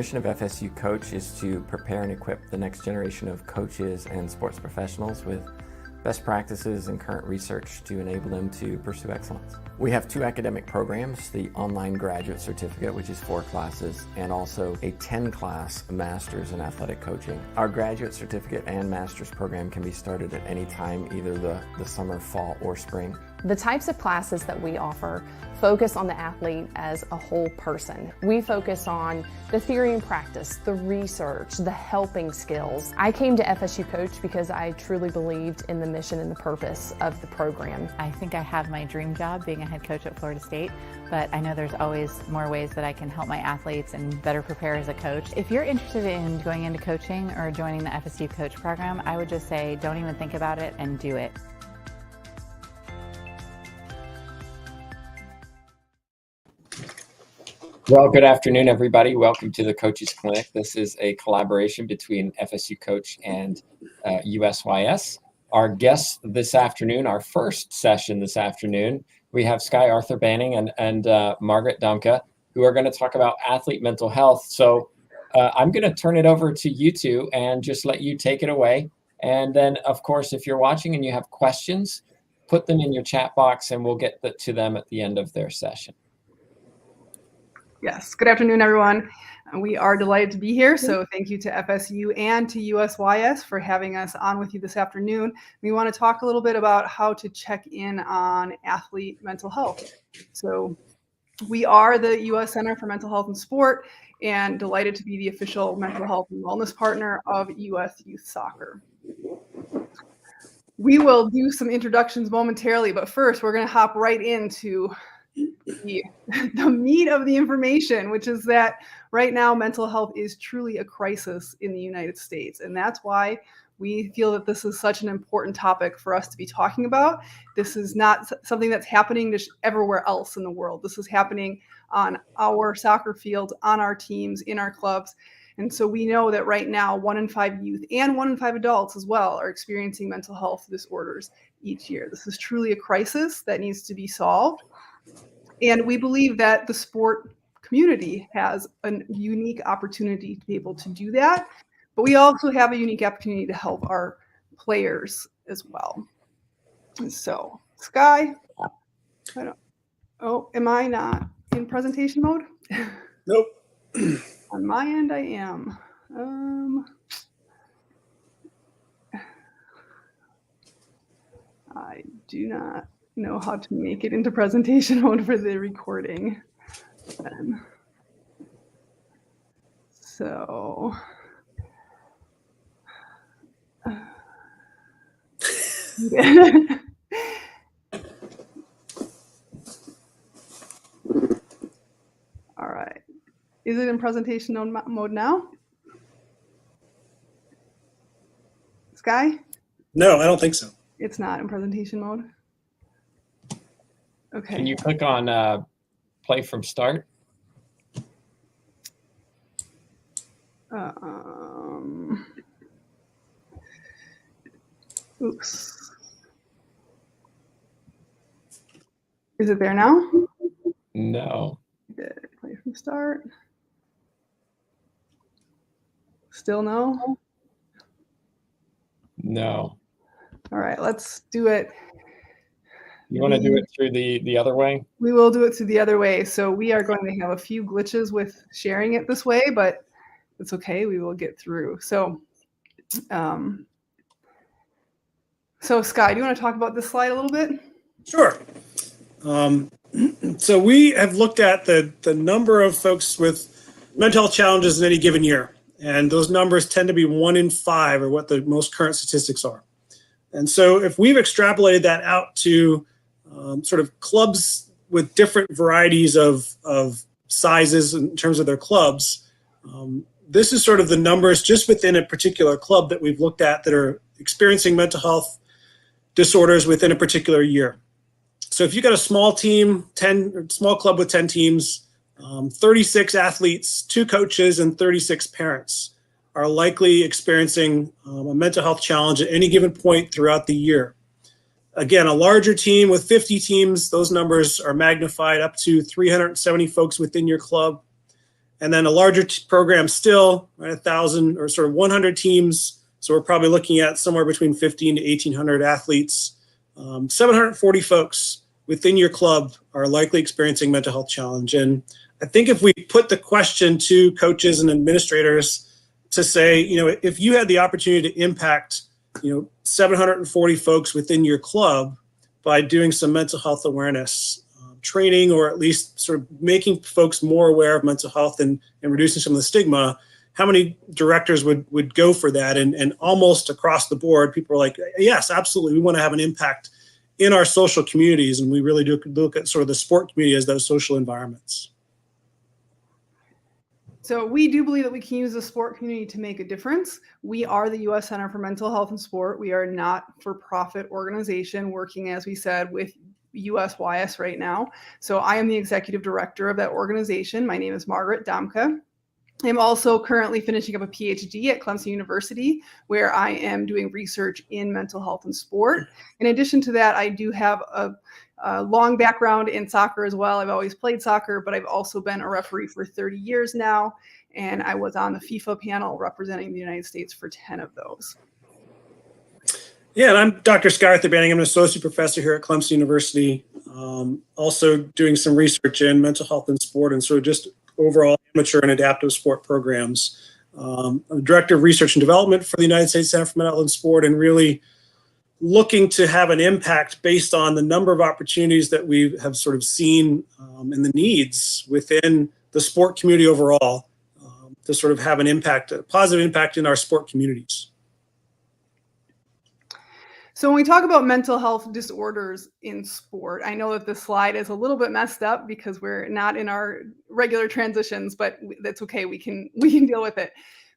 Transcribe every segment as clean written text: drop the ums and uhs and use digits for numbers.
mission of FSU Coach is to prepare and equip the next generation of coaches and sports professionals with best practices and current research to enable them to pursue excellence. We have 2 academic programs, the online graduate certificate, which is 4 classes, and also a 10-class master's in athletic coaching. Our graduate certificate and master's program can be started at any time, either the summer, fall, or spring. The types of classes that we offer focus on the athlete as a whole person. We focus on the theory and practice, the research, the helping skills. I came to FSU Coach because I truly believed in the mission and the purpose of the program. I think I have my dream job being a head coach at Florida State, but I know there's always more ways that I can help my athletes and better prepare as a coach. If you're interested in going into coaching or joining the FSU Coach program, I would just say don't even think about it and do it. Well, good afternoon, everybody. Welcome to the Coaches Clinic. This is a collaboration between FSU Coach and USYS. Our guests this afternoon, our first session this afternoon, we have Skye Arthur-Banning and Margaret Domka, who are going to talk about athlete mental health. So I'm going to turn it over to you two and just let you take it away. And then, of course, if you're watching and you have questions, put them in your chat box and we'll get to them at the end of their session. Yes, good afternoon, everyone. We are delighted to be here, so thank you to FSU and to USYS for having us on with you this afternoon. We want to talk a little bit about how to check in on athlete mental health. So we are the U.S. Center for Mental Health and Sport, and delighted to be the official mental health and wellness partner of U.S. Youth Soccer. We will do some introductions momentarily, but first we're going to hop right into the meat of the information, which is that right now mental health is truly a crisis in the United States. And that's why we feel that this is such an important topic for us to be talking about. This is not something that's happening just everywhere else in the world. This is happening on our soccer fields, on our teams, in our clubs. And so we know that right now 1 in 5 youth and 1 in 5 adults as well are experiencing mental health disorders each year. This is truly a crisis that needs to be solved. And we believe that the sport community has a unique opportunity to be able to do that. But we also have a unique opportunity to help our players as well. And so, Skye, am I not in presentation mode? Nope. On my end, I am. I do not know how to make it into presentation mode for the recording. So all right. Is it in presentation mode now? Skye? No, I don't think so. It's not in presentation mode. Okay. Can you click on play from start? Oops. Is it there now? No. Play from start. Still no? No. All right, let's do it. You want to do it through the other way? We will do it through the other way. So we are going to have a few glitches with sharing it this way, but it's okay. We will get through. So, Skye, do you want to talk about this slide a little bit? Sure. So we have looked at the number of folks with mental health challenges in any given year. And those numbers tend to be 1 in 5 are what the most current statistics are. And so if we've extrapolated that out to sort of clubs with different varieties of sizes in terms of their clubs, this is sort of the numbers just within a particular club that we've looked at that are experiencing mental health disorders within a particular year. So if you've got a small team, small club with 10 teams, 36 athletes, 2 coaches, and 36 parents are likely experiencing a mental health challenge at any given point throughout the year. Again, a larger team with 50 teams, those numbers are magnified up to 370 folks within your club. And then a larger program still, right, 1,000 or sort of 100 teams. So we're probably looking at somewhere between 15 to 1,800 athletes. 740 folks within your club are likely experiencing mental health challenge. And I think if we put the question to coaches and administrators to say, if you had the opportunity to impact, 740 folks within your club by doing some mental health awareness training, or at least sort of making folks more aware of mental health and reducing some of the stigma, how many directors would go for that? And almost across the board, people are like, yes, absolutely. We want to have an impact in our social communities. And we really do look at sort of the sport community as those social environments. So we do believe that we can use the sport community to make a difference. We are the U.S. Center for Mental Health and Sport. We are not for-profit organization working, as we said, with USYS right now. So I am the executive director of that organization. My name is Margaret Domka. I'm also currently finishing up a PhD at Clemson University, where I am doing research in mental health and sport. In addition to that, I do have a long background in soccer as well. I've always played soccer, but I've also been a referee for 30 years now. And I was on the FIFA panel representing the United States for 10 of those. Yeah, and I'm Dr. Skye Arthur-Banning. I'm an associate professor here at Clemson University, also doing some research in mental health and sport and sort of just overall amateur and adaptive sport programs. I'm the director of research and development for the United States Center for Mental Health and Sport, and really looking to have an impact based on the number of opportunities that we have sort of seen and the needs within the sport community overall to sort of have an impact, a positive impact in our sport communities. So when we talk about mental health disorders in sport, I know that this slide is a little bit messed up because we're not in our regular transitions, but that's okay. We can deal with it.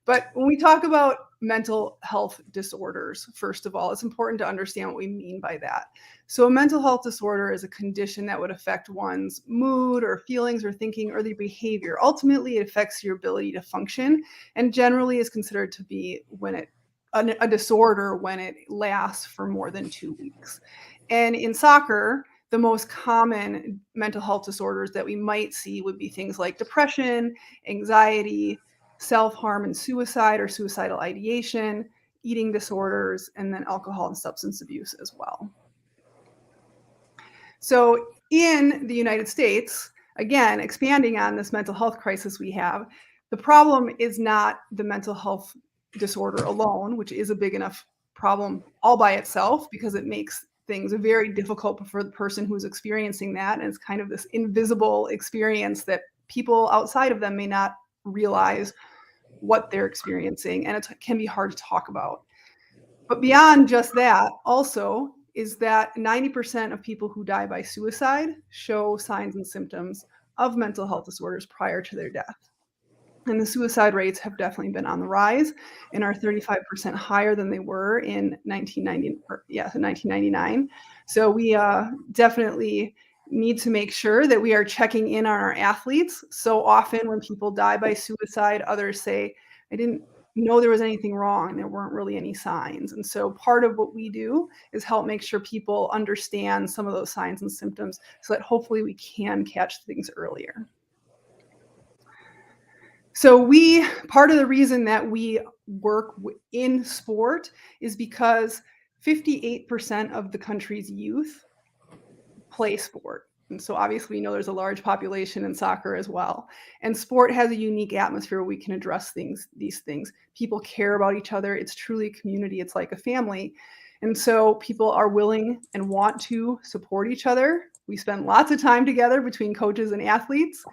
But when we talk about mental health disorders, first of all, it's important to understand what we mean by that. So a mental health disorder is a condition that would affect one's mood or feelings or thinking or their behavior. Ultimately, it affects your ability to function, and generally is considered to be a disorder when it lasts for more than 2 weeks. And in soccer, the most common mental health disorders that we might see would be things like depression, anxiety, self-harm and suicide or suicidal ideation, eating disorders, and then alcohol and substance abuse as well. So in the United States, again, expanding on this mental health crisis we have, the problem is not the mental health disorder alone, which is a big enough problem all by itself because it makes things very difficult for the person who's experiencing that. And it's kind of this invisible experience that people outside of them may not realize what they're experiencing. And it can be hard to talk about. But beyond just that, also, is that 90% of people who die by suicide show signs and symptoms of mental health disorders prior to their death. And the suicide rates have definitely been on the rise and are 35% higher than they were in 1999. So we definitely need to make sure that we are checking in on our athletes. So often when people die by suicide, others say, I didn't know there was anything wrong. There weren't really any signs. And so part of what we do is help make sure people understand some of those signs and symptoms so that hopefully we can catch things earlier. So part of the reason that we work in sport is because 58% of the country's youth play sport. And so obviously we know there's a large population in soccer as well. And sport has a unique atmosphere where we can address these things. People care about each other. It's truly a community. It's like a family. And so people are willing and want to support each other. We spend lots of time together between coaches and athletes.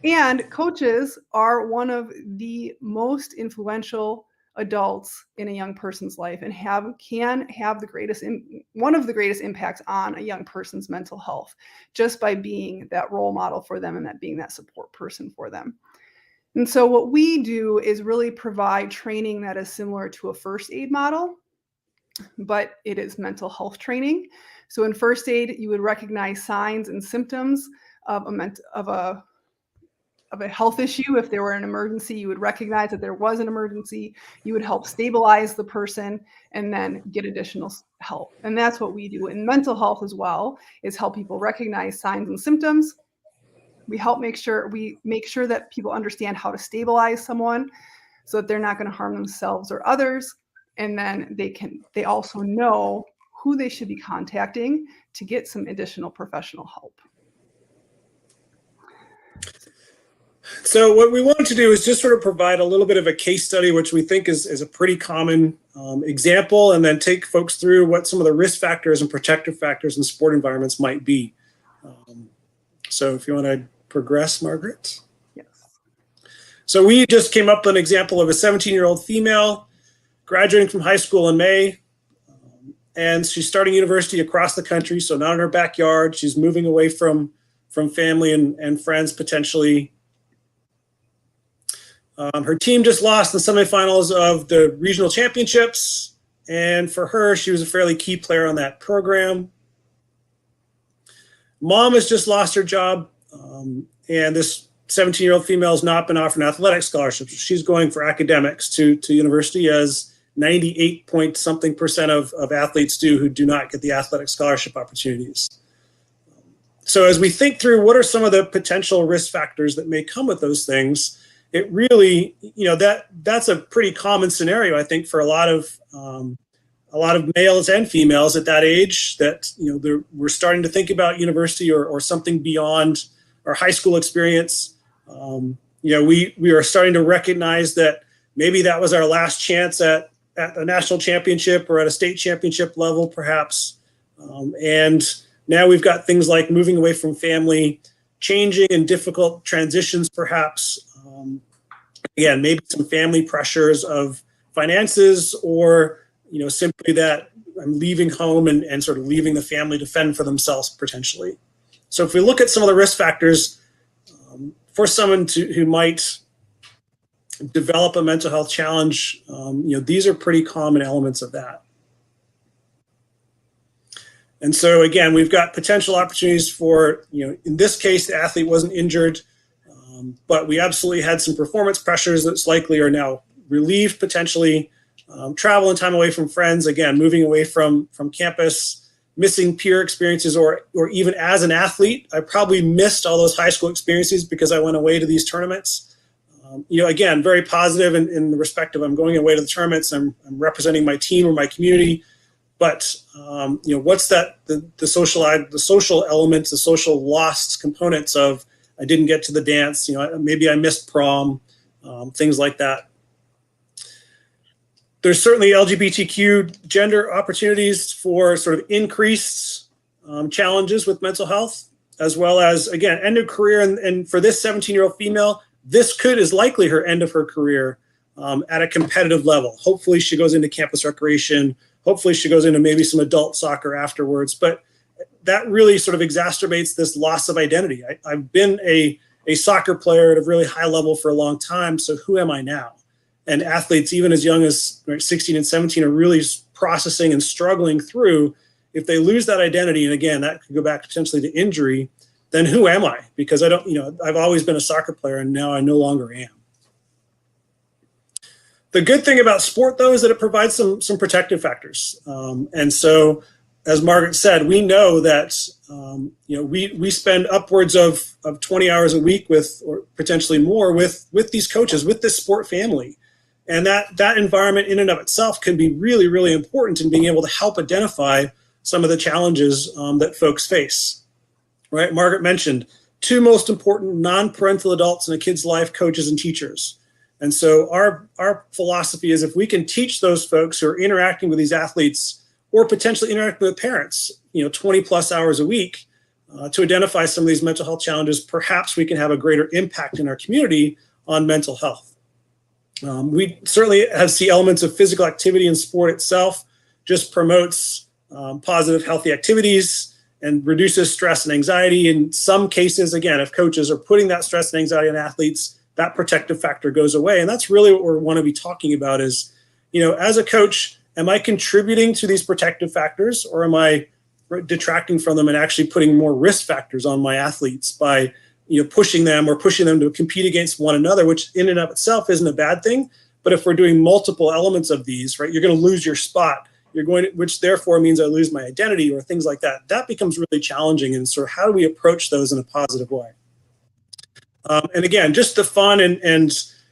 And coaches are one of the most influential adults in a young person's life and can have one of the greatest impacts on a young person's mental health just by being that role model for them and that being that support person for them. And so what we do is really provide training that is similar to a first aid model, but it is mental health training. So in first aid, you would recognize signs and symptoms of a health issue. If there were an emergency, you would recognize that there was an emergency. You would help stabilize the person and then get additional help. And that's what we do in mental health as well, is help people recognize signs and symptoms We help make sure that people understand how to stabilize someone so that they're not going to harm themselves or others. And then they also know who they should be contacting to get some additional professional help. So what we wanted to do is just sort of provide a little bit of a case study, which we think is a pretty common example, and then take folks through what some of the risk factors and protective factors in sport environments might be. So if you want to progress, Margaret. Yes. So we just came up with an example of a 17-year-old female graduating from high school in May, and she's starting university across the country, so not in her backyard. She's moving away from family and friends potentially. Her team just lost the semifinals of the regional championships, and for her, she was a fairly key player on that program. Mom has just lost her job, and this 17-year-old female has not been offered an athletic scholarship. She's going for academics to university, as 98-point-something% of athletes who do not get the athletic scholarship opportunities. So as we think through what are some of the potential risk factors that may come with those things, it really, that's a pretty common scenario, I think, for a lot of males and females at that age, that we're starting to think about university or something beyond our high school experience. We are starting to recognize that maybe that was our last chance at a national championship or at a state championship level, perhaps. And now we've got things like moving away from family, changing and difficult transitions, perhaps. Again, maybe some family pressures of finances, or simply that I'm leaving home and sort of leaving the family to fend for themselves potentially. So if we look at some of the risk factors for someone who might develop a mental health challenge, these are pretty common elements of that. And so again, we've got potential opportunities for, in this case, the athlete wasn't injured, but we absolutely had some performance pressures that's likely are now relieved potentially. Travel and time away from friends, again, moving away from campus, missing peer experiences, or even as an athlete, I probably missed all those high school experiences because I went away to these tournaments. Again, very positive in the respect of I'm going away to the tournaments, I'm representing my team or my community. But what's that? The social elements, the social lost components of I didn't get to the dance. Maybe I missed prom, things like that. There's certainly LGBTQ gender opportunities for sort of increased challenges with mental health, as well as, again, end of career. And for this 17-year-old female, this is likely her end of her career at a competitive level. Hopefully she goes into campus recreation. Hopefully she goes into maybe some adult soccer afterwards. But that really sort of exacerbates this loss of identity. I've been a soccer player at a really high level for a long time, so who am I now? And athletes, even as young as 16 and 17, are really processing and struggling through, if they lose that identity, and again, that could go back potentially to injury, then who am I? Because I've always been a soccer player, and now I no longer am. The good thing about sport, though, is that it provides some protective factors. And so, as Margaret said, we know that we spend upwards of 20 hours a week with, or potentially more, with these coaches, with this sport family. And that environment in and of itself can be really, really important in being able to help identify some of the challenges that folks face. Right? Margaret mentioned 2 most important non-parental adults in a kid's life: coaches and teachers. And so our philosophy is, if we can teach those folks who are interacting with these athletes, or potentially interacting with parents, 20 plus hours a week, to identify some of these mental health challenges, perhaps we can have a greater impact in our community on mental health. We certainly see elements of physical activity in sport itself, just promotes positive, healthy activities and reduces stress and anxiety. In some cases, again, if coaches are putting that stress and anxiety on athletes, that protective factor goes away. And that's really what we want to be talking about is, as a coach, am I contributing to these protective factors, or am I detracting from them and actually putting more risk factors on my athletes by pushing them to compete against one another, which in and of itself isn't a bad thing. But if we're doing multiple elements of these, right, you're going to lose your spot. Which therefore means I lose my identity, or things like that. That becomes really challenging. And sort of how do we approach those in a positive way? And again, just the fun and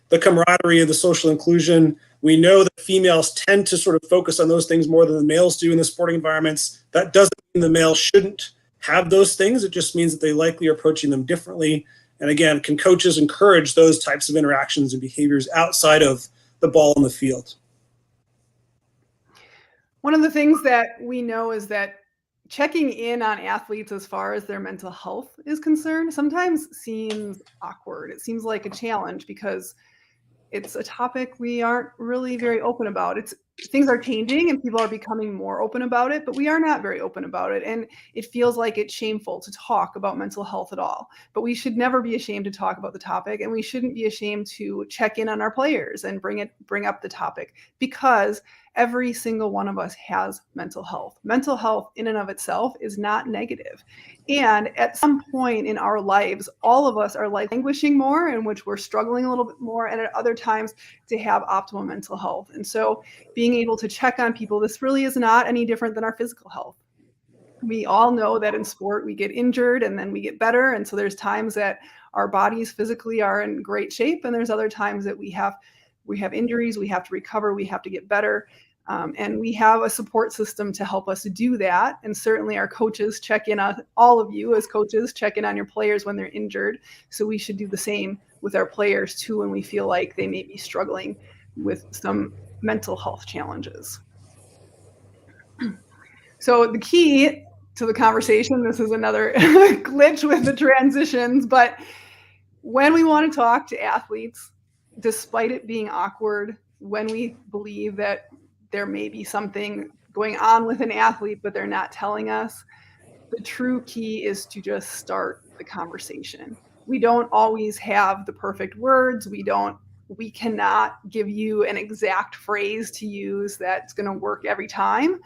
the camaraderie of the social inclusion. We know that females tend to sort of focus on those things more than the males do in the sporting environments. That doesn't mean the males shouldn't have those things. It just means that they likely are approaching them differently. And again, can coaches encourage those types of interactions and behaviors outside of the ball on the field? One of the things that we know is that checking in on athletes as far as their mental health is concerned sometimes seems awkward. It seems like a challenge because it's a topic we aren't really very open about. Things are changing and people are becoming more open about it, but we are not very open about it. And it feels like it's shameful to talk about mental health at all. But we should never be ashamed to talk about the topic, and we shouldn't be ashamed to check in on our players and bring up the topic, because every single one of us has mental health. Mental health in and of itself is not negative. And at some point in our lives, all of us are languishing more, in which we're struggling a little bit more, and at other times to have optimal mental health. And so being able to check on people, this really is not any different than our physical health. We all know that in sport, we get injured and then we get better. And so there's times that our bodies physically are in great shape, and there's other times that we have injuries, we have to recover, we have to get better. And we have a support system to help us do that. And certainly our coaches check in on, all of you as coaches check in on your players when they're injured. So we should do the same with our players too, when we feel like they may be struggling with some mental health challenges. So the key to the conversation, this is another glitch with the transitions, but when we want to talk to athletes, despite it being awkward, when we believe that there may be something going on with an athlete, but they're not telling us, the true key is to just start the conversation. We don't always have the perfect words. We cannot give you an exact phrase to use that's going to work every time.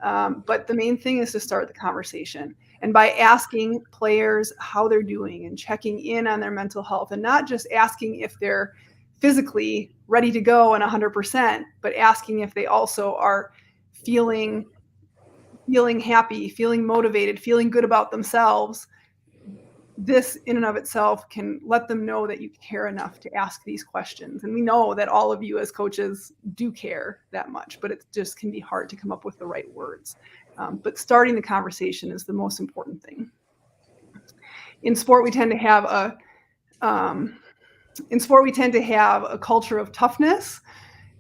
But the main thing is to start the conversation. And by asking players how they're doing and checking in on their mental health, and not just asking if they're physically ready to go and 100%, but asking if they also are feeling happy, feeling motivated, feeling good about themselves. This in and of itself can let them know that you care enough to ask these questions. And we know that all of you as coaches do care that much, but it just can be hard to come up with the right words. But starting the conversation is the most important thing. In sport, we tend to have a culture of toughness.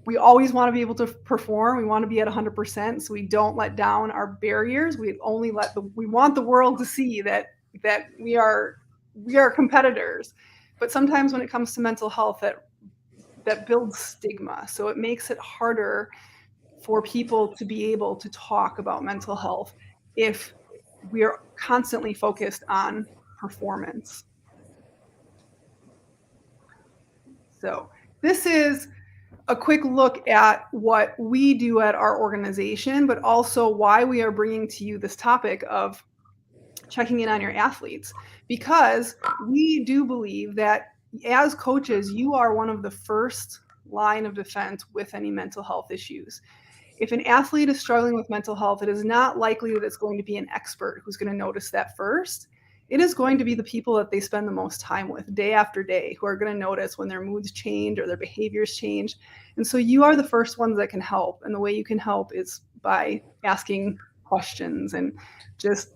We always want to be able to perform. We want to be at 100%, so we don't let down our barriers. We want the world to see that we are competitors. But sometimes when it comes to mental health, that builds stigma. So it makes it harder for people to be able to talk about mental health if we are constantly focused on performance. So this is a quick look at what we do at our organization, but also why we are bringing to you this topic of checking in on your athletes, because we do believe that as coaches, you are one of the first line of defense with any mental health issues. If an athlete is struggling with mental health, it is not likely that it's going to be an expert who's going to notice that first. It is going to be the people that they spend the most time with day after day who are going to notice when their moods change or their behaviors change. And so you are the first ones that can help. And the way you can help is by asking questions and just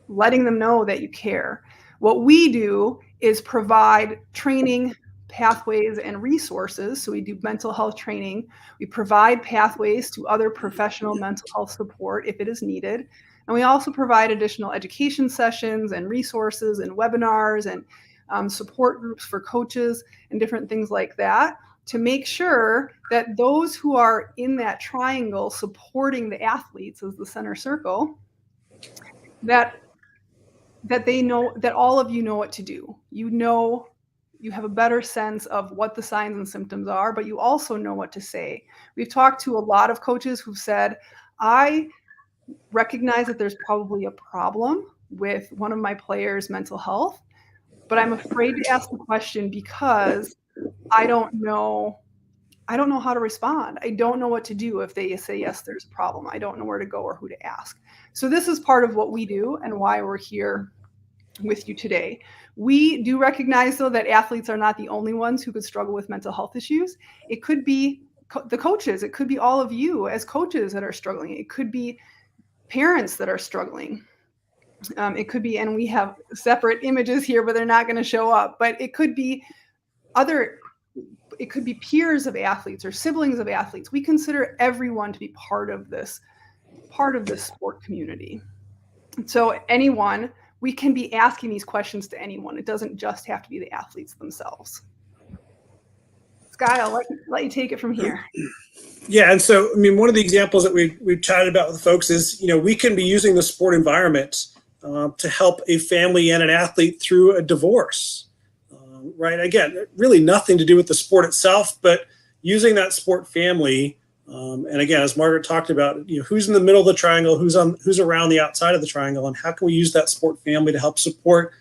letting them know that you care. What we do is provide training, pathways, and resources. So we do mental health training. We provide pathways to other professional mental health support if it is needed. And we also provide additional education sessions and resources and webinars and support groups for coaches and different things like that, to make sure that those who are in that triangle supporting the athletes as the center circle, that they know, that all of you know what to do. You know, you have a better sense of what the signs and symptoms are, but you also know what to say. We've talked to a lot of coaches who've said, I recognize that there's probably a problem with one of my players' mental health, but I'm afraid to ask the question because I don't know how to respond. I don't know what to do if they say, yes, there's a problem. I don't know where to go or who to ask. So this is part of what we do and why we're here with you today. We do recognize, though, that athletes are not the only ones who could struggle with mental health issues. It could be the coaches. It could be all of you as coaches that are struggling. It could be parents that are struggling. It could be, and we have separate images here, but they're not going to show up. But it could be it could be peers of athletes or siblings of athletes. We consider everyone to be part of this sport community. So anyone, we can be asking these questions to anyone. It doesn't just have to be the athletes themselves. Skye, I'll let you take it from here. Yeah, and so, I mean, one of the examples that we've chatted about with folks is, we can be using the sport environment to help a family and an athlete through a divorce, right? Again, really nothing to do with the sport itself, but using that sport family. And again, as Margaret talked about, who's in the middle of the triangle, who's around the outside of the triangle, and how can we use that sport family to help support,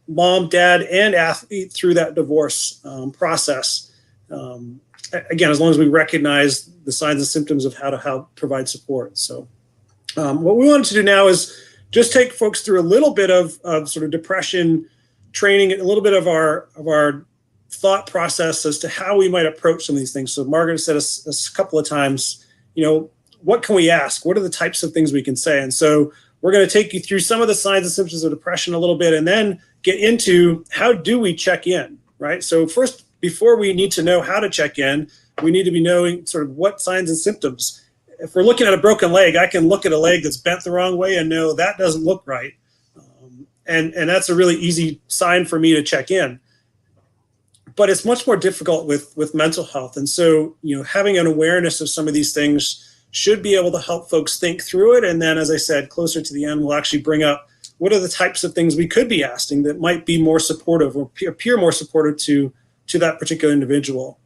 mom, dad, and athlete through that divorce process. Again, as long as we recognize the signs and symptoms of how to provide support. So what we wanted to do now is just take folks through a little bit of sort of depression training, a little bit of our thought process as to how we might approach some of these things. So Margaret said a couple of times, what can we ask? What are the types of things we can say? And so we're going to take you through some of the signs and symptoms of depression a little bit, and then get into how do we check in, right? So first, before we need to know how to check in, we need to be knowing sort of what signs and symptoms. If we're looking at a broken leg, I can look at a leg that's bent the wrong way and know that doesn't look right. And that's a really easy sign for me to check in. But it's much more difficult with mental health. And so, having an awareness of some of these things should be able to help folks think through it. And then, as I said, closer to the end, we'll actually bring up what are the types of things we could be asking that might be more supportive or appear more supportive to that particular individual.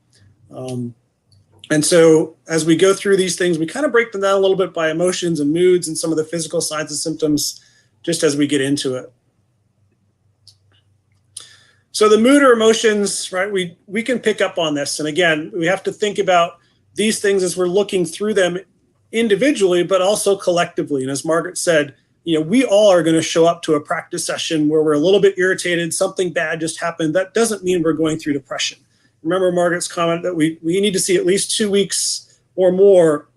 And so as we go through these things, we kind of break them down a little bit by emotions and moods and some of the physical signs and symptoms just as we get into it. So the mood or emotions, right, we can pick up on this. And again, we have to think about these things as we're looking through them individually, but also collectively. And as Margaret said, we all are going to show up to a practice session where we're a little bit irritated, something bad just happened. That doesn't mean we're going through depression. Remember Margaret's comment that we need to see at least 2 weeks or more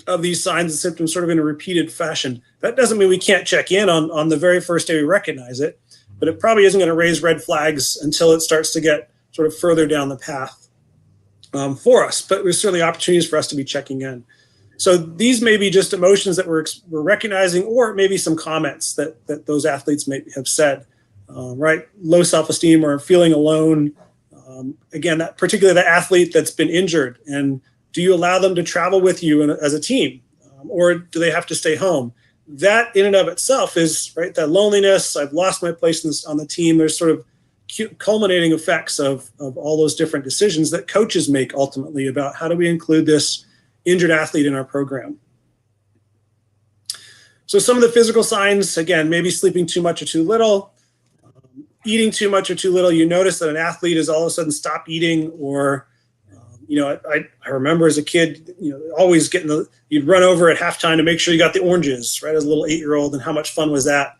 of these signs and symptoms sort of in a repeated fashion. That doesn't mean we can't check in on the very first day we recognize it, but it probably isn't going to raise red flags until it starts to get sort of further down the path for us. But there's certainly opportunities for us to be checking in. So these may be just emotions that we're recognizing, or maybe some comments that those athletes may have said, right? Low self-esteem or feeling alone. Again, particularly the athlete that's been injured, and do you allow them to travel with you as a team, or do they have to stay home? That in and of itself is, right, that loneliness, I've lost my place on the team. There's sort of culminating effects of all those different decisions that coaches make ultimately about how do we include this injured athlete in our program. So some of the physical signs, again, maybe sleeping too much or too little, eating too much or too little. You notice that an athlete has all of a sudden stopped eating, or, I remember as a kid, always you'd run over at halftime to make sure you got the oranges, right, as a little 8-year-old, and how much fun was that?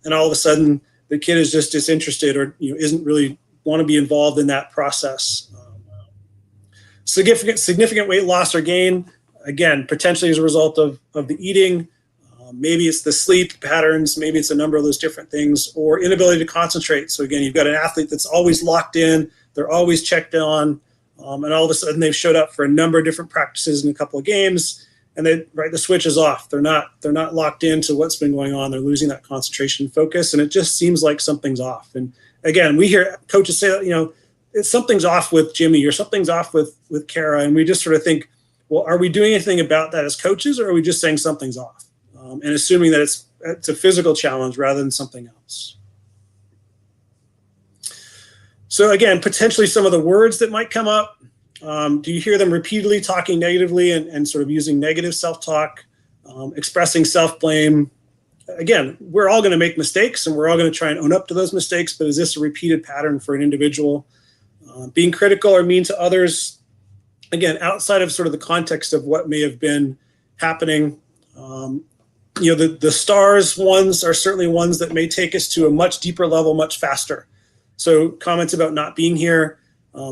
And all of a sudden the kid is just disinterested or, isn't really want to be involved in that process. Significant weight loss or gain, again, potentially as a result of the eating. Maybe it's the sleep patterns, maybe it's a number of those different things, or inability to concentrate. So again, you've got an athlete that's always locked in, they're always checked on, and all of a sudden they've showed up for a number of different practices in a couple of games, and the switch is off. They're not locked into what's been going on. They're losing that concentration and focus, and it just seems like something's off. And again, we hear coaches say that, something's off with Jimmy or something's off with Kara, and we just sort of think, well, are we doing anything about that as coaches, or are we just saying something's off? And assuming that it's a physical challenge rather than something else. So again, potentially some of the words that might come up. Do you hear them repeatedly talking negatively and sort of using negative self-talk, expressing self-blame? Again, we're all going to make mistakes, and we're all going to try and own up to those mistakes, but is this a repeated pattern for an individual? Being critical or mean to others, again, outside of sort of the context of what may have been happening. The stars ones are certainly ones that may take us to a much deeper level, much faster. So comments about not being here,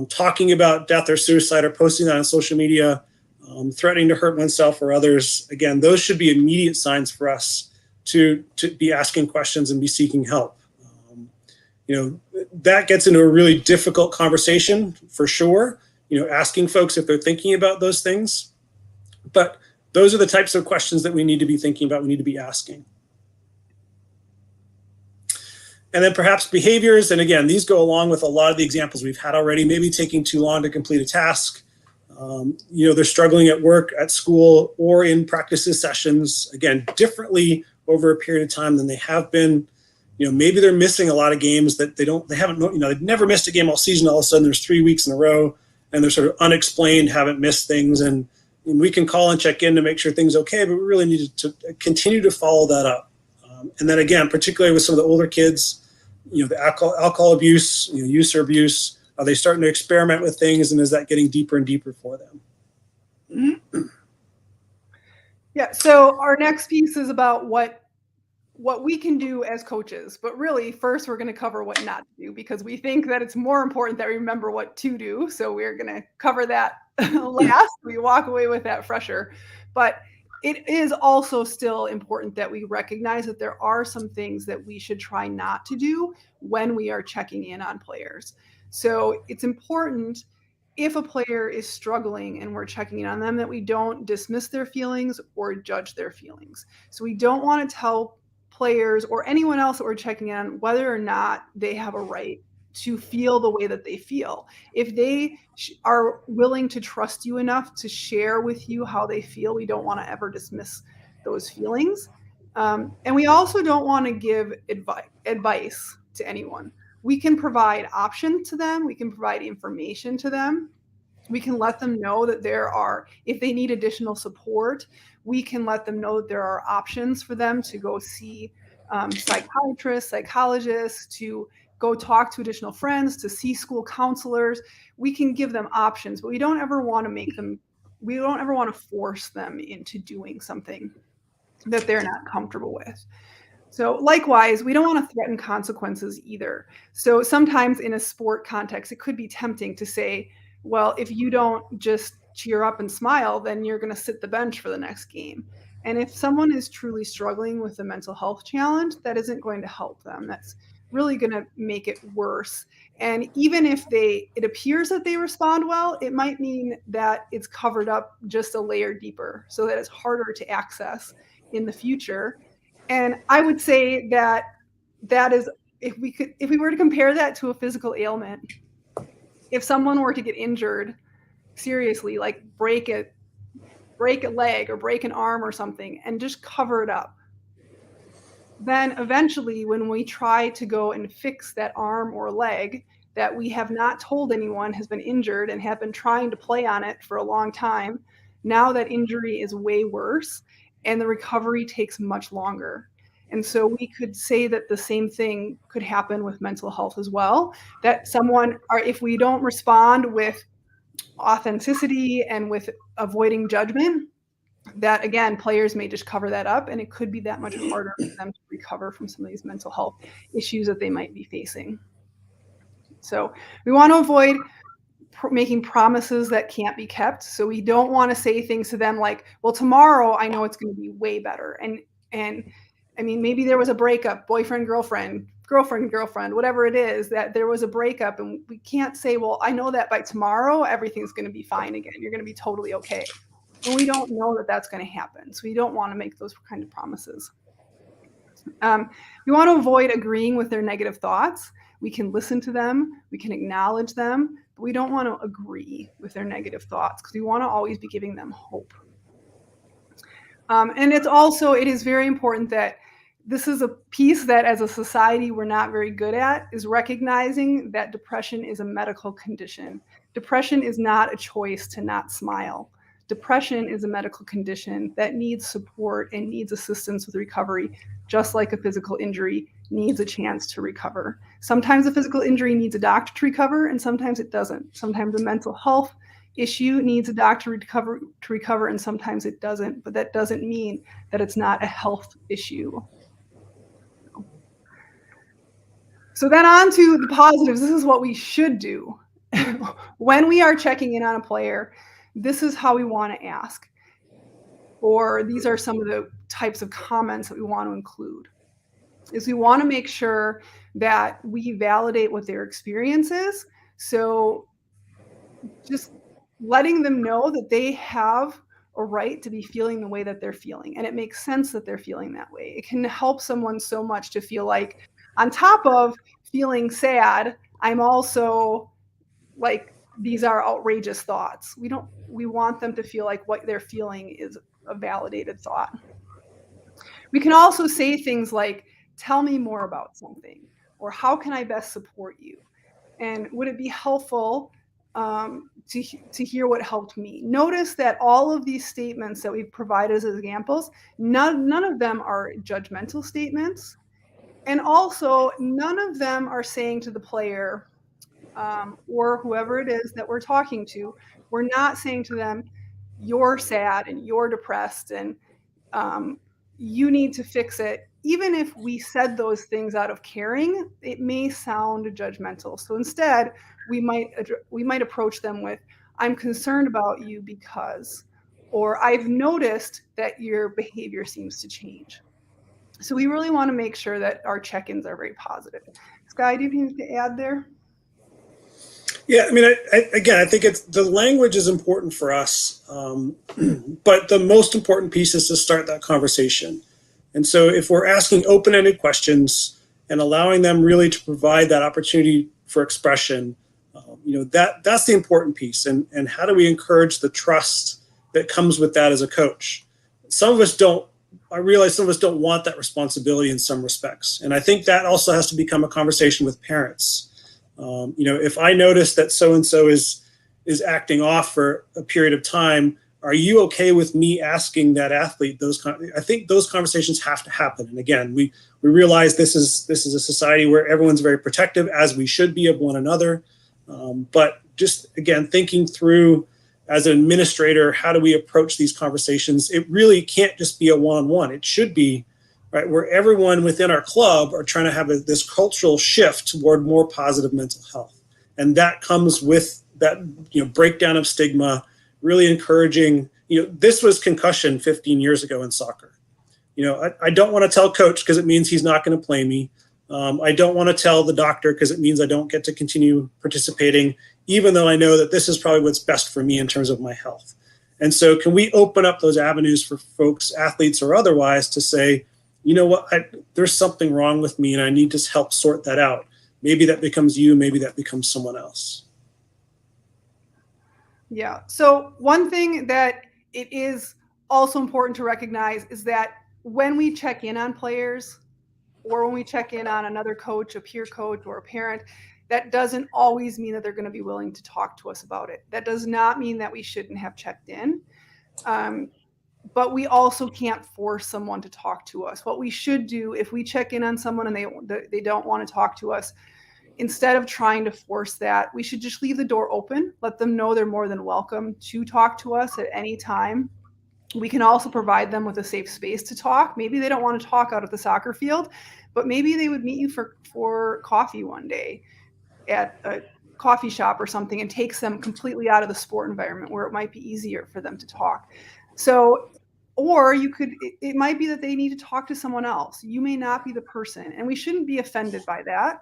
talking about death or suicide or posting that on social media, threatening to hurt oneself or others. Again, those should be immediate signs for us to be asking questions and be seeking help. That gets into a really difficult conversation for sure, asking folks if they're thinking about those things. But those are the types of questions that we need to be thinking about, we need to be asking. And then perhaps behaviors, and again, these go along with a lot of the examples we've had already, maybe taking too long to complete a task. They're struggling at work, at school, or in practices sessions, again, differently over a period of time than they have been. Maybe they're missing a lot of games that they've never missed a game all season. All of a sudden there's 3 weeks in a row and they're sort of unexplained, haven't missed things. And we can call and check in to make sure things are okay, but we really need to continue to follow that up. And then again, particularly with some of the older kids, the alcohol abuse, use or abuse, are they starting to experiment with things, and is that getting deeper and deeper for them? Yeah, so our next piece is about what we can do as coaches, but really first we're going to cover what not to do, because we think that it's more important that we remember what to do. So we're going to cover that last. We walk away with that fresher, but it is also still important that we recognize that there are some things that we should try not to do when we are checking in on players. So it's important, if a player is struggling and we're checking in on them, that we don't dismiss their feelings or judge their feelings. So we don't want to tell players or anyone else that we're checking in on whether or not they have a right to feel the way that they feel. If they are willing to trust you enough to share with you how they feel, we don't want to ever dismiss those feelings. And we also don't want to give advice to anyone. We can provide options to them. We can provide information to them. We can let them know that if they need additional support, we can let them know that there are options for them to go see psychiatrists, psychologists, to go talk to additional friends, to see school counselors. We can give them options, but we don't ever want to force them into doing something that they're not comfortable with. So likewise, we don't want to threaten consequences either. So sometimes in a sport context, it could be tempting to say, well, if you don't just cheer up and smile, then you're going to sit the bench for the next game. And if someone is truly struggling with a mental health challenge, that isn't going to help them. That's really going to make it worse. And even if it appears that they respond well, it might mean that it's covered up just a layer deeper so that it's harder to access in the future. And I would say that is, if we were to compare that to a physical ailment, if someone were to get injured seriously, like break a leg or break an arm or something, and just cover it up, then eventually when we try to go and fix that arm or leg that we have not told anyone has been injured and have been trying to play on it for a long time, now that injury is way worse and the recovery takes much longer. And so we could say that the same thing could happen with mental health as well, that if we don't respond with authenticity and with avoiding judgment, that again, players may just cover that up, and it could be that much harder for them to recover from some of these mental health issues that they might be facing. So we want to avoid making promises that can't be kept. So we don't want to say things to them like, well, tomorrow I know it's going to be way better. And I mean, maybe there was a breakup, boyfriend, girlfriend, whatever it is, that there was a breakup, and we can't say, well, I know that by tomorrow everything's going to be fine again. You're going to be totally okay. And we don't know that that's going to happen. So we don't want to make those kind of promises. We want to avoid agreeing with their negative thoughts. We can listen to them. We can acknowledge them. But we don't want to agree with their negative thoughts, because we want to always be giving them hope. And it is very important that this is a piece that as a society we're not very good at, is recognizing that depression is a medical condition. Depression is not a choice to not smile. Depression is a medical condition that needs support and needs assistance with recovery, just like a physical injury needs a chance to recover. Sometimes a physical injury needs a doctor to recover, and sometimes it doesn't. Sometimes a mental health issue needs a doctor to recover, and sometimes it doesn't, but that doesn't mean that it's not a health issue. So then on to the positives. This is what we should do. When we are checking in on a player, this is how we want to ask. Or these are some of the types of comments that we want to include. Is we want to make sure that we validate what their experience is. So just letting them know that they have a right to be feeling the way that they're feeling. And it makes sense that they're feeling that way. It can help someone so much to feel like, on top of feeling sad, I'm also like, these are outrageous thoughts. We want them to feel like what they're feeling is a validated thought. We can also say things like, tell me more about something, or how can I best support you? And would it be helpful to hear what helped me? Notice that all of these statements that we've provided as examples, none of them are judgmental statements. And also, none of them are saying to the player or whoever it is that we're talking to, we're not saying to them, you're sad and you're depressed and you need to fix it. Even if we said those things out of caring, it may sound judgmental. So instead, we might approach them with, I'm concerned about you because, or I've noticed that your behavior seems to change. So we really want to make sure that our check-ins are very positive. Skye, do you have anything to add there? Yeah, I mean, I think the language is important for us, but the most important piece is to start that conversation. And so if we're asking open-ended questions and allowing them really to provide that opportunity for expression, that's the important piece. And how do we encourage the trust that comes with that as a coach? I realize some of us don't want that responsibility in some respects. And I think that also has to become a conversation with parents. If I notice that so-and-so is acting off for a period of time, are you okay with me asking that athlete I think those conversations have to happen. And again, we realize this is a society where everyone's very protective, as we should be, of one another. But just, again, thinking through as an administrator, how do we approach these conversations? It really can't just be a one-on-one. It should be, right, where everyone within our club are trying to have this cultural shift toward more positive mental health. And that comes with that, breakdown of stigma, really encouraging, this was concussion 15 years ago in soccer. I don't want to tell coach because it means he's not going to play me. I don't want to tell the doctor because it means I don't get to continue participating, even though I know that this is probably what's best for me in terms of my health. And so can we open up those avenues for folks, athletes or otherwise, to say, you know what, there's something wrong with me and I need to help sort that out. Maybe that becomes you, maybe that becomes someone else. Yeah. So one thing that it is also important to recognize is that when we check in on players or when we check in on another coach, a peer coach or a parent, that doesn't always mean that they're going to be willing to talk to us about it. That does not mean that we shouldn't have checked in. But we also can't force someone to talk to us. What we should do if we check in on someone and they don't want to talk to us, instead of trying to force that, we should just leave the door open, let them know they're more than welcome to talk to us at any time. We can also provide them with a safe space to talk. Maybe they don't want to talk out at the soccer field, but maybe they would meet you for coffee one day at a coffee shop or something, and takes them completely out of the sport environment where it might be easier for them to talk. So, or it might be that they need to talk to someone else. You may not be the person, and we shouldn't be offended by that.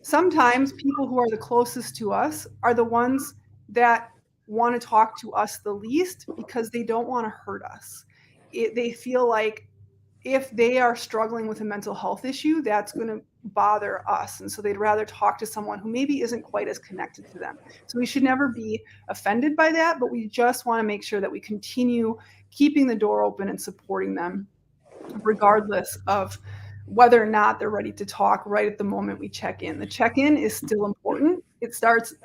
Sometimes people who are the closest to us are the ones that want to talk to us the least because they don't want to hurt us. They feel like if they are struggling with a mental health issue, that's going to bother us. And so they'd rather talk to someone who maybe isn't quite as connected to them. So we should never be offended by that, but we just want to make sure that we continue keeping the door open and supporting them regardless of whether or not they're ready to talk right at the moment we check in. The check-in is still important. It starts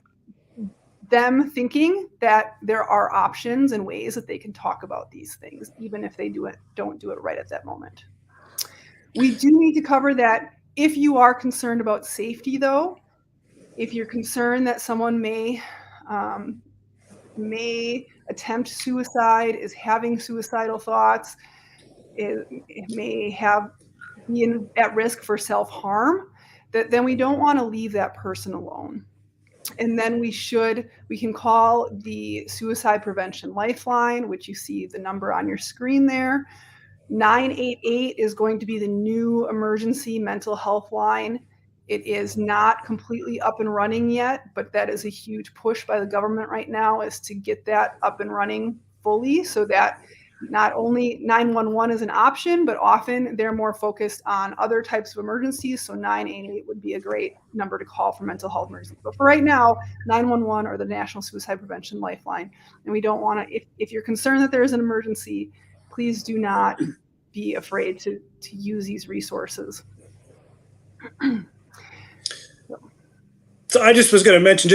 them thinking that there are options and ways that they can talk about these things, even if they don't do it right at that moment. We do need to cover that if you are concerned about safety, though, if you're concerned that someone may may attempt suicide, is having suicidal thoughts, it may be at risk for self-harm, then we don't want to leave that person alone. And then we can call the Suicide Prevention Lifeline, which you see the number on your screen there. 988 is going to be the new emergency mental health line. It is not completely up and running yet, but that is a huge push by the government right now, is to get that up and running fully, so that not only 911 is an option, but often they're more focused on other types of emergencies. So 988 would be a great number to call for mental health emergencies. But for right now, 911 or the National Suicide Prevention Lifeline. And we don't want to, if you're concerned that there is an emergency, please do not be afraid to use these resources. So I just was going to mention,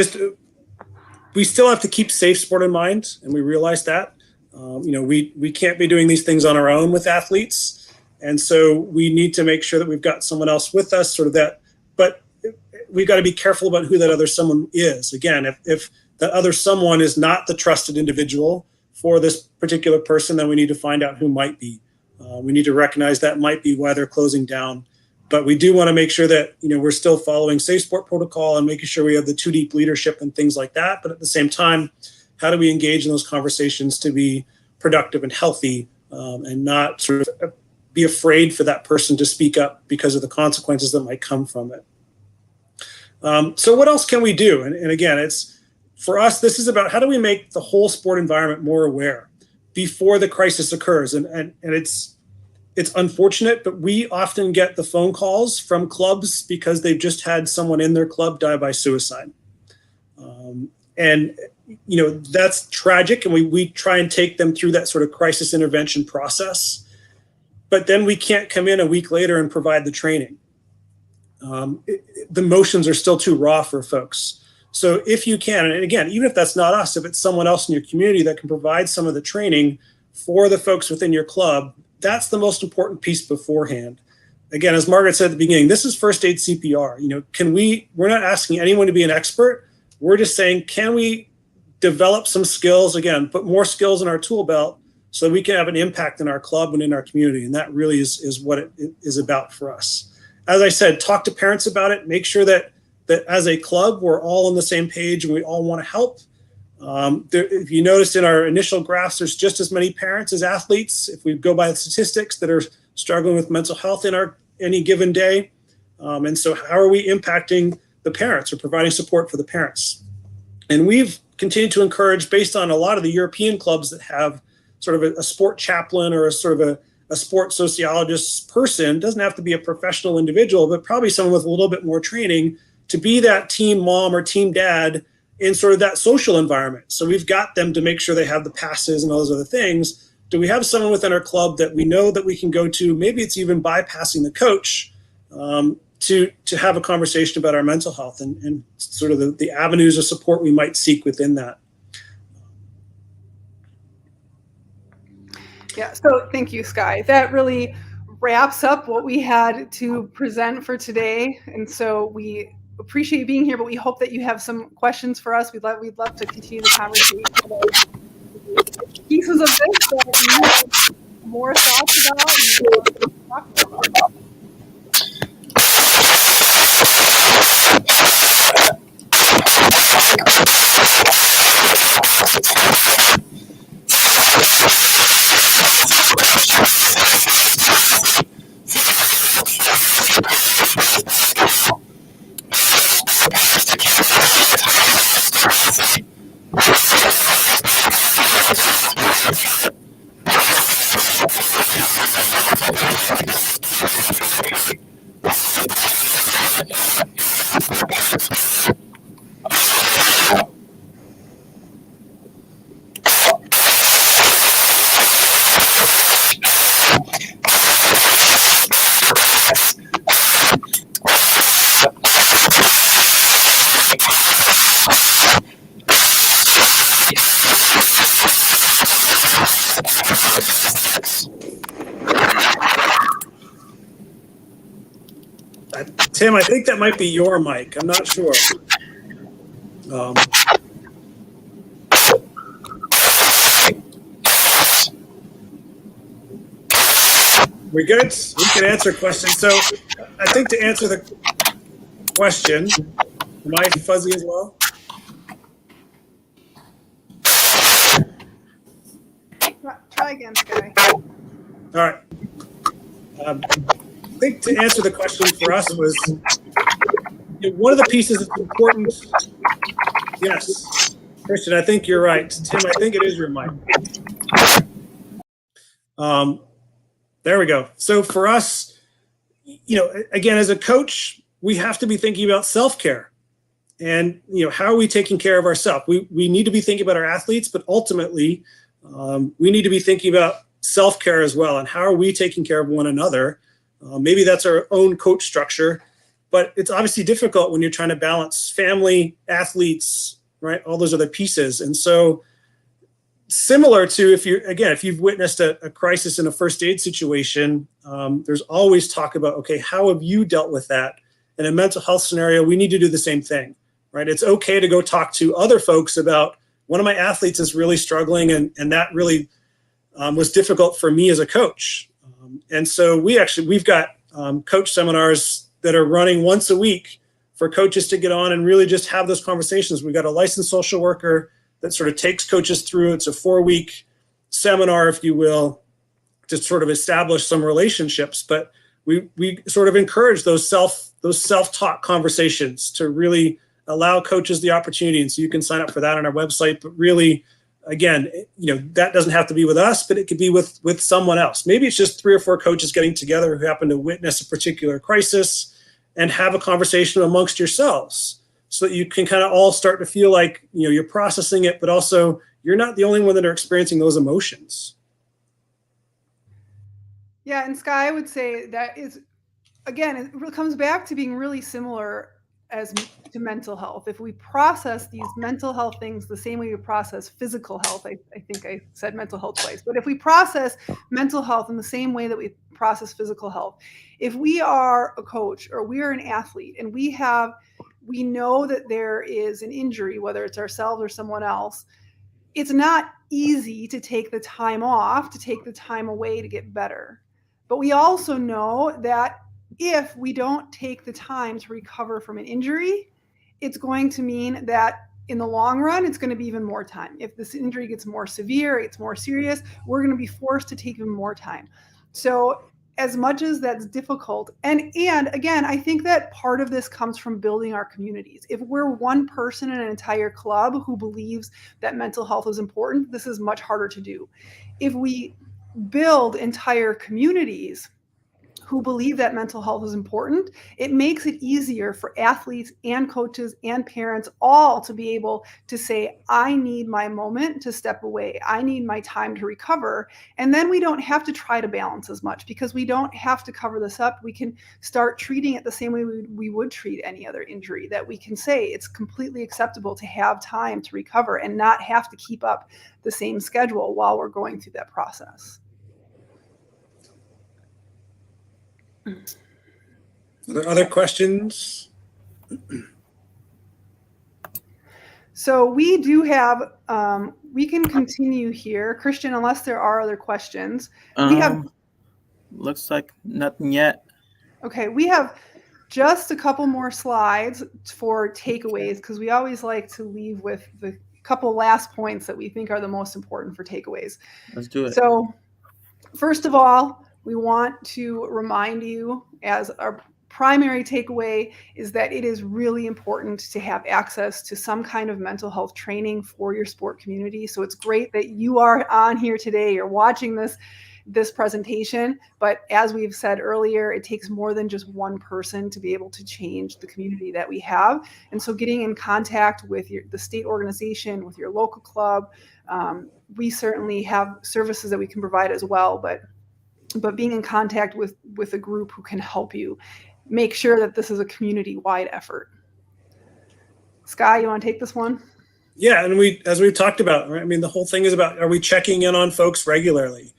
we still have to keep safe sport in mind, and we realize that. We can't be doing these things on our own with athletes. And so we need to make sure that we've got someone else with us, but we've got to be careful about who that other someone is. Again, if that other someone is not the trusted individual for this particular person, then we need to find out who might be. We need to recognize that might be why they're closing down. But we do want to make sure that, we're still following safe sport protocol and making sure we have the two deep leadership and things like that. But at the same time, how do we engage in those conversations to be productive and healthy, and not sort of be afraid for that person to speak up because of the consequences that might come from it. So what else can we do? And again, for us, this is about how do we make the whole sport environment more aware before the crisis occurs. And it's unfortunate, but we often get the phone calls from clubs because they've just had someone in their club die by suicide. That's tragic, and we try and take them through that sort of crisis intervention process. But then we can't come in a week later and provide the training. The motions are still too raw for folks. So if you can, and again, even if that's not us, if it's someone else in your community that can provide some of the training for the folks within your club, that's the most important piece beforehand. Again, as Margaret said at the beginning, this is first aid CPR. We're not asking anyone to be an expert. We're just saying, can we develop some skills, again, put more skills in our tool belt so that we can have an impact in our club and in our community. And that really is what it is about for us. As I said, talk to parents about it, make sure that as a club, we're all on the same page and we all want to help. If you noticed in our initial graphs, there's just as many parents as athletes. If we go by the statistics, that are struggling with mental health in any given day. And so how are we impacting the parents or providing support for the parents? And we've continued to encourage, based on a lot of the European clubs that have sort of a sport chaplain or a sort of a sport sociologist person, doesn't have to be a professional individual, but probably someone with a little bit more training, to be that team mom or team dad in sort of that social environment. So we've got them to make sure they have the passes and all those other things. Do we have someone within our club that we know that we can go to? Maybe it's even bypassing the coach, to have a conversation about our mental health and sort of the avenues of support we might seek within that. Yeah, so thank you, Skye. That really wraps up what we had to present for today. And so we appreciate you being here, but we hope that you have some questions for us. We'd love to continue the conversation about pieces of this that you have more thoughts about and more to talk about. Tim, I think that might be your mic. I'm not sure. We good? We can answer questions. So I think to answer the question, am I fuzzy as well? Try again, Skye. All right. I think to answer the question for us was, one of the pieces that's important. Yes, Christian, I think you're right. Tim, I think it is your mic. There we go. So for us, again, as a coach, we have to be thinking about self-care and, how are we taking care of ourselves? We need to be thinking about our athletes, but ultimately we need to be thinking about self-care as well. And how are we taking care of one another? Maybe that's our own coach structure, but it's obviously difficult when you're trying to balance family, athletes, right? All those other pieces. And so similar to if you've witnessed a crisis in a first aid situation, there's always talk about, okay, how have you dealt with that? In a mental health scenario, we need to do the same thing, right? It's okay to go talk to other folks about one of my athletes is really struggling and that really was difficult for me as a coach. And so we've got coach seminars that are running once a week for coaches to get on and really just have those conversations. We've got a licensed social worker that sort of takes coaches through. It's a 4-week seminar, if you will, to sort of establish some relationships. But we sort of encourage those self-taught conversations to really allow coaches the opportunity. And so you can sign up for that on our website. But really, again, that doesn't have to be with us, but it could be with someone else. Maybe it's just 3 or 4 coaches getting together who happen to witness a particular crisis and have a conversation amongst yourselves, so that you can kind of all start to feel like, you're processing it, but also you're not the only one that are experiencing those emotions. Yeah, and Skye, I would say that is, again, it comes back to being really similar as to mental health. If we process these mental health things the same way we process physical health, I think I said mental health twice, but if we process mental health in the same way that we process physical health, if we are a coach or we are an athlete and we know that there is an injury, whether it's ourselves or someone else, it's not easy to take the time off, to take the time away to get better. But we also know that if we don't take the time to recover from an injury, it's going to mean that in the long run, it's going to be even more time. If this injury gets more severe, it's more serious, we're going to be forced to take even more time. So as much as that's difficult, and again, I think that part of this comes from building our communities. If we're one person in an entire club who believes that mental health is important, this is much harder to do. If we build entire communities who believe that mental health is important, it makes it easier for athletes and coaches and parents all to be able to say, I need my moment to step away. I need my time to recover. And then we don't have to try to balance as much because we don't have to cover this up. We can start treating it the same way we would treat any other injury, that we can say it's completely acceptable to have time to recover and not have to keep up the same schedule while we're going through that process. Are there other questions? So we do have, we can continue here. Christian, unless there are other questions. We have. Looks like nothing yet. Okay, we have just a couple more slides for takeaways because we always like to leave with the couple last points that we think are the most important for takeaways. Let's do it. So first of all, we want to remind you, as our primary takeaway, is that it is really important to have access to some kind of mental health training for your sport community. So it's great that you are on here today, you're watching this presentation, but as we've said earlier, it takes more than just one person to be able to change the community that we have. And so getting in contact with the state organization, with your local club, we certainly have services that we can provide as well, but being in contact with a group who can help you make sure that this is a community-wide effort. Skye, you want to take this one? Yeah, and as we've talked about, right? I mean, the whole thing is about, are we checking in on folks regularly?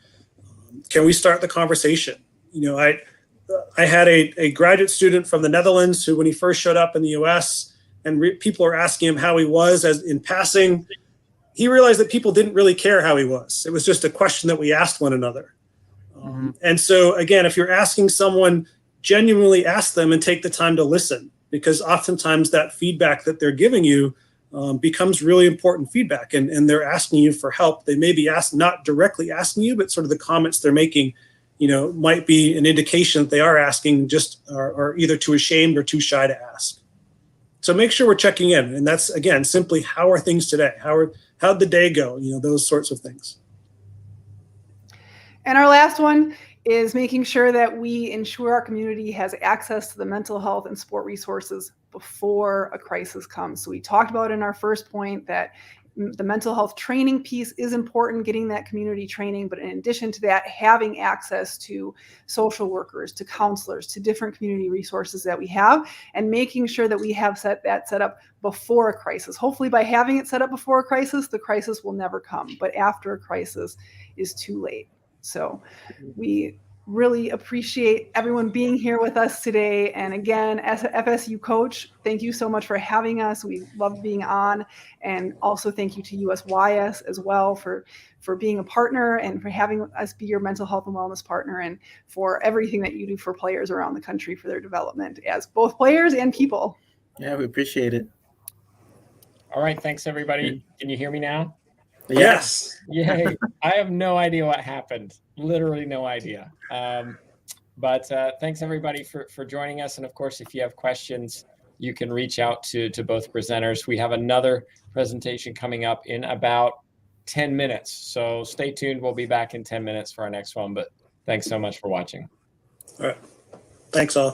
Can we start the conversation? I had a graduate student from the Netherlands who, when he first showed up in the U.S. and people were asking him how he was, as in passing, he realized that people didn't really care how he was. It was just a question that we asked one another. And so again, if you're asking someone, genuinely ask them and take the time to listen, because oftentimes that feedback that they're giving you becomes really important feedback, and they're asking you for help. They may be not directly asking you, but sort of the comments they're making, might be an indication that they are asking just are either too ashamed or too shy to ask. So make sure we're checking in. And that's, again, simply how are things today? How'd the day go? Those sorts of things. And our last one is making sure that we ensure our community has access to the mental health and sport resources before a crisis comes. So we talked about in our first point that the mental health training piece is important, getting that community training, but in addition to that, having access to social workers, to counselors, to different community resources that we have, and making sure that we have set up before a crisis. Hopefully by having it set up before a crisis, the crisis will never come, but after a crisis is too late. So we really appreciate everyone being here with us today. And again, as an FSU coach, thank you so much for having us. We love being on. And also thank you to USYS as well for being a partner and for having us be your mental health and wellness partner, and for everything that you do for players around the country for their development as both players and people. Yeah, we appreciate it. All right. Thanks, everybody. Can you hear me now? Yes. Yay. I have no idea what happened. Literally no idea. But thanks, everybody, for joining us. And, of course, if you have questions, you can reach out to both presenters. We have another presentation coming up in about 10 minutes. So stay tuned. We'll be back in 10 minutes for our next one. But thanks so much for watching. All right. Thanks, all.